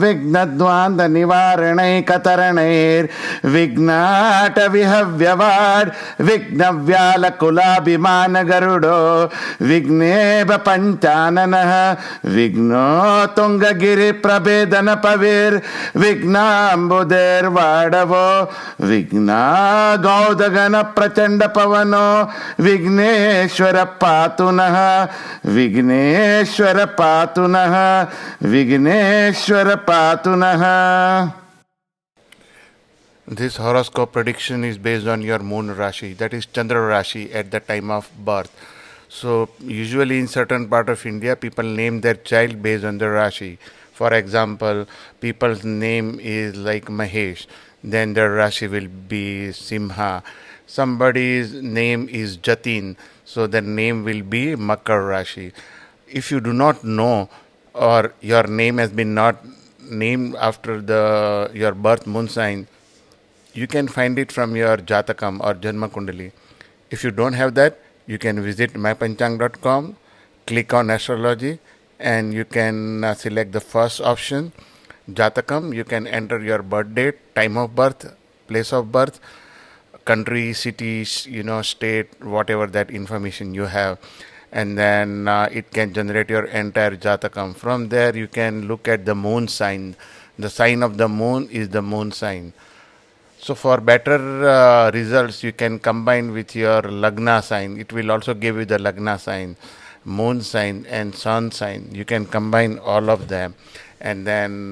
विघ्नद्वान्त निवारणैकतरणैर् विघ्नाट विहव्यवाड् विघ्नव्यालकुलाभिमान गरुडो विघ्नेभ पंचाननः विघ्नो तुंगगिरि प्रभेदन पविर् विघ्नाम्बुदेर्वाडवो विघ्ना गौदगन प्रचंड पवनो विघ्नेश्वर पातु नः विघ्नेश्वर पातु नः विघ्नेश्वर पातु नः. This horoscope prediction is based on your moon Rashi, that is Chandra Rashi at the time of birth. So usually in certain part of India, people name their child based on the Rashi. For example, people's name is like Mahesh, then their Rashi will be Simha. Somebody's name is Jatin, so their name will be Makar Rashi. If you do not know, or your name has been not named after your birth moon sign, you can find it from your Jatakam or Janma Kundali. If you don't have that, you can visit mypanchang.com, click on astrology, and you can select the first option, Jatakam. You can enter your birth date, time of birth, place of birth, country, city, state, whatever that information you have. And then it can generate your entire Jatakam. From there, you can look at the moon sign. The sign of the moon is the moon sign. So for better results, you can combine with your Lagna sign. It will also give you the Lagna sign, moon sign and sun sign. You can combine all of them and then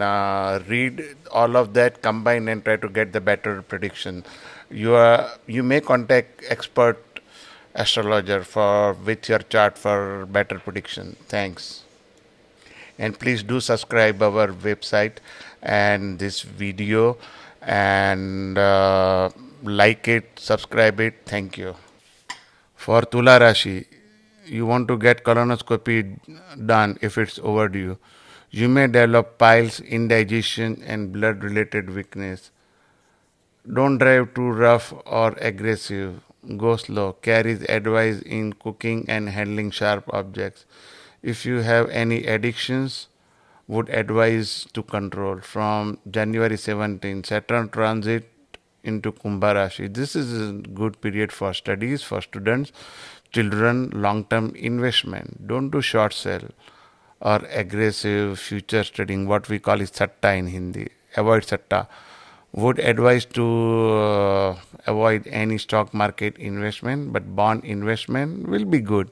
read all of that, combine and try to get the better prediction. You may contact expert astrologer with your chart for better prediction. Thanks. And please do subscribe our website and this video and like it, subscribe it. Thank you. For Tula Rashi, you want to get colonoscopy done if it's overdue. You may develop piles, indigestion, and blood related weakness. Don't drive too rough or aggressive. Go slow. Carries advice in cooking and handling sharp objects. If you have any addictions, would advise to control. From January 17, Saturn transit into Kumbha Rashi. This is a good period for studies, for students, children, long-term investment. Don't do short sell or aggressive future trading, what we call is satta in Hindi. Avoid satta. Would advise to avoid any stock market investment, but bond investment will be good.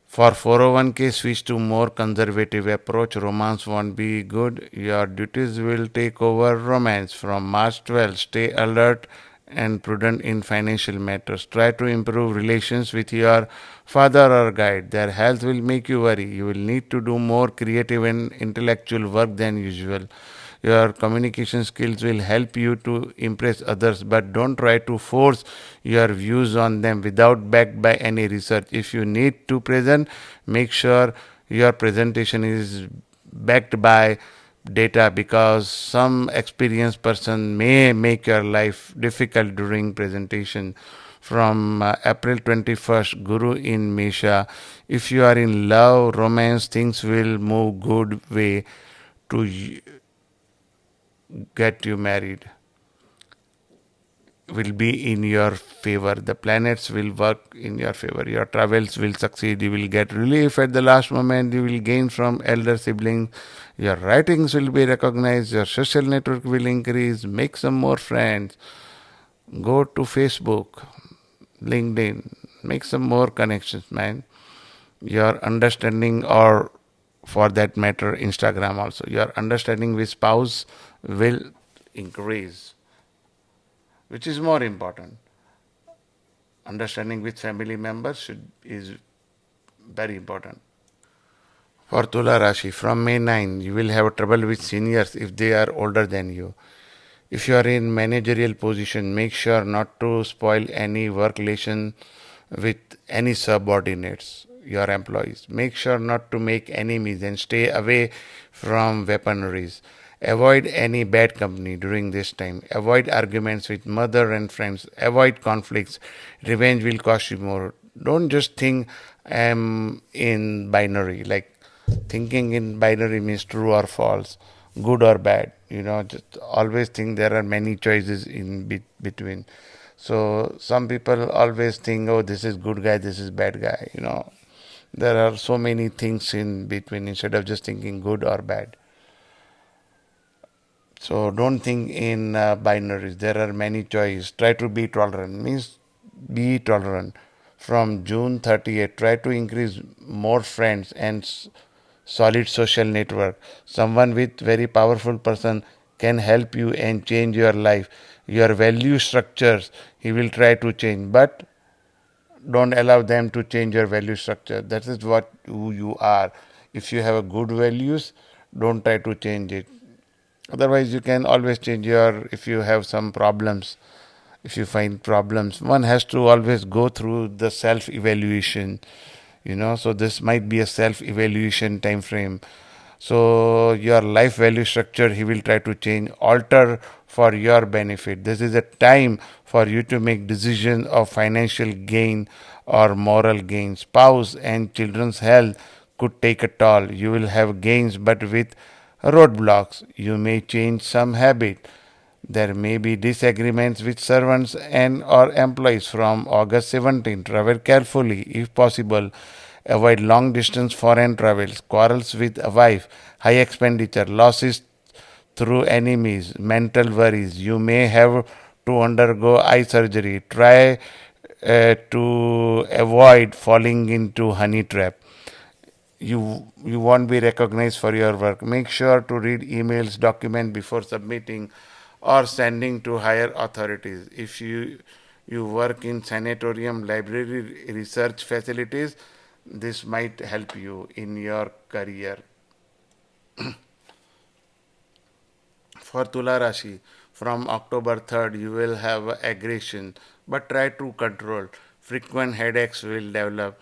For 401k, switch to more conservative approach. Romance won't be good. Your duties will take over romance. From March 12, stay alert and prudent in financial matters. Try to improve relations with your father or guide. Their health will make you worry. You will need to do more creative and intellectual work than usual. Your communication skills will help you to impress others, but don't try to force your views on them without backed by any research. If you need to present, make sure your presentation is backed by data, because some experienced person may make your life difficult during presentation. From April 21st, Guru in Mesha. If you are in love, romance, things will move good way to get you married, will be in your favor. The planets will work in your favor. Your travels will succeed. You will get relief at the last moment. You will gain from elder siblings. Your writings will be recognized. Your social network will increase. Make some more friends. Go to Facebook, LinkedIn. Make some more connections, man. Your understanding, or for that matter, Instagram also. Your understanding with spouse will increase. Which is more important? Understanding with family members is very important. For Tula Rashi, from May 9, you will have trouble with seniors if they are older than you. If you are in managerial position, make sure not to spoil any work relation with any subordinates, your employees. Make sure not to make enemies and stay away from weaponries. Avoid any bad company during this time. Avoid arguments with mother and friends. Avoid conflicts. Revenge will cost you more. Don't just think I'm in binary, like Thinking in binary means true or false, good or bad. Just always think there are many choices in between. So some people always think, oh, this is good guy, this is bad guy. There are so many things in between instead of just thinking good or bad. So don't think in binaries. There are many choices. Try to be tolerant. Means be tolerant. From June 30th, try to increase more friends and solid social network. Someone with very powerful person can help you and change your life. Your value structures he will try to change, but don't allow them to change your value structure. That is what who you are. If you have a good values, don't try to change it. Otherwise you can always change your, if you have some problems, if you find problems, one has to always go through the self evaluation. So this might be a self evaluation time frame. So your life value structure he will try to change, alter for your benefit. This is a time for you to make decisions of financial gain or moral gain. Spouse and children's health could take a toll. You will have gains, but with roadblocks. You may change some habit. There may be disagreements with servants and or employees from August 17. Travel carefully if possible. Avoid long distance foreign travels, quarrels with a wife, high expenditure, losses through enemies, mental worries. You may have to undergo eye surgery. Try to avoid falling into honey trap. You won't be recognized for your work. Make sure to read emails, document before submitting or sending to higher authorities. If you work in sanatorium, library, research facilities, this might help you in your career. For Tula Rashi, from October 3rd, you will have aggression, but try to control. Frequent headaches will develop.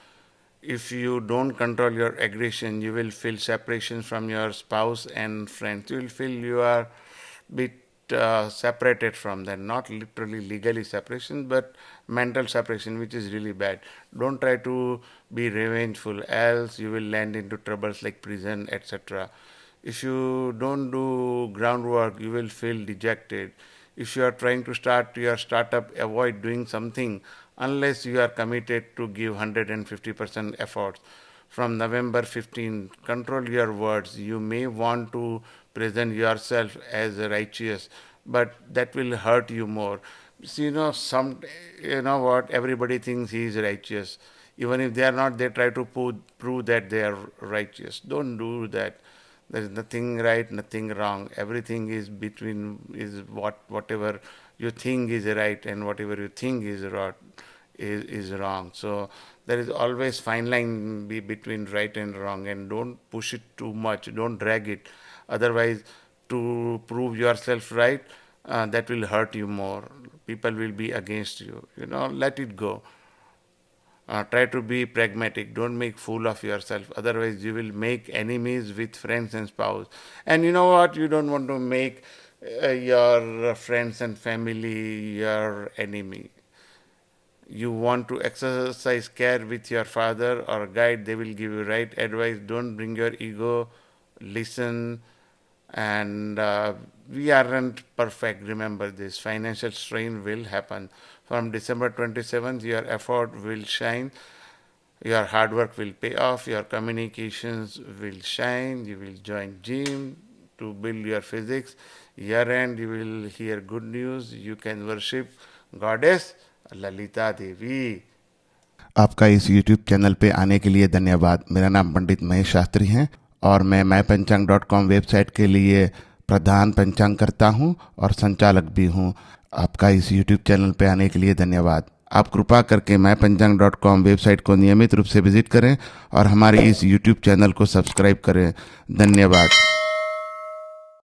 If you don't control your aggression, you will feel separation from your spouse and friends. You will feel you are bit separated from them, not literally legally separation, but mental separation, which is really bad. Don't try to be revengeful, else you will land into troubles like prison, etc. If you don't do groundwork, you will feel dejected. If you are trying to start your startup, avoid doing something unless you are committed to give 150% effort. From November 15, control your words. You may want to present yourself as righteous, but that will hurt you more. So, you know what, everybody thinks he is righteous. Even if they are not, they try to prove that they are righteous. Don't do that. There is nothing right, nothing wrong. Everything is between, is whatever you think is right and whatever you think is right is wrong. So there is always fine line between right and wrong, and don't push it too much. Don't drag it. Otherwise, to prove yourself right, that will hurt you more. People will be against you. Let it go. Try to be pragmatic. Don't make fool of yourself. Otherwise, you will make enemies with friends and spouse. And you know what? You don't want to make your friends and family your enemy. You want to exercise care with your father or guide. They will give you right advice. Don't bring your ego. Listen. And we aren't perfect. Remember this. Financial strain will happen. From December 27th, your effort will shine. Your hard work will pay off. Your communications will shine. You will join gym to build your physics. Year end, you will hear good news. You can worship Goddess Lalita Devi. आपका इस YouTube channel पे आने के लिए धन्यवाद। मेरा नाम पंडित महेश शास्त्री है और मैं पंचांग.com वेबसाइट के लिए प्रधान पंचांग करता हूं और संचालक भी हूं। आपका इस YouTube चैनल पे आने के लिए धन्यवाद। आप कृपा करके पंचांग.com वेबसाइट को नियमित रूप से विजिट करें और हमारे इस YouTube चैनल को सब्सक्राइब करें। धन्यवाद।